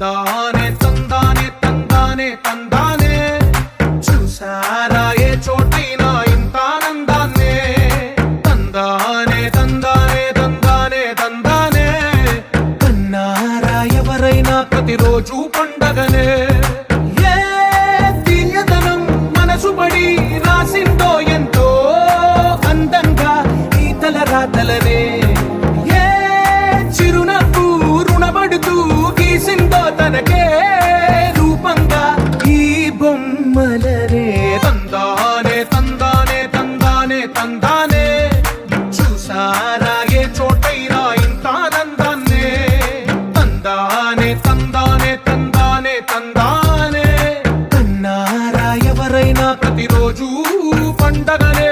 తందానే తందానే తందానే తందానే చూసారా ఏ చోటైనా ఇంత ఆనందాన్నే తందానే తందానే తందానే తందానే కన్నారా ఎవరైనా ప్రతిరోజు పండగనే ఏ తీయదనం మనసు పడి రాసిందో ఎంతో అందంగా ఈ తలరాతలనే గీసిందో తనకే రూపంగా ఈ బొమ్మలనే తందానే తందానే తందానే తందానే చూసారా ఏ చోటైనా ఇంత ఆనందాన్నే తందానే తందానే తందానే తందానే కన్నారా ఎవరైనా ప్రతిరోజు పండగనే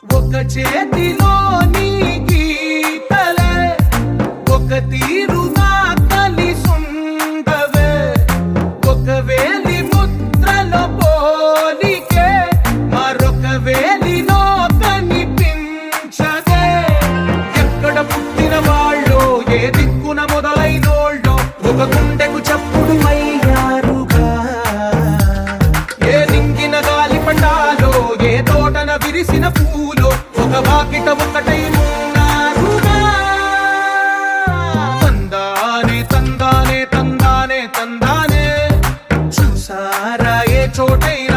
ఒక చేతిలో నీ గీతలే ఒక తీరుగా కలిసుండవే ఒక వేలి ముద్రలో పోలికే మరొక వేలిలో కనిపించదే ఎక్కడ పుట్టిన వాళ్ళో ఏ దిక్కున మొదలైనోళ్ళో ఒక గుండెకు చప్పుడు అయ్యారుగా ఏ నింగిన గాలి పండాలో ఏ తోటన విరిసిన పూలో ఒక వాకిట ఒకటై ఉన్నారుగా తందానే తందానే తందానే తందానే చూసారా ఏ చోటైనా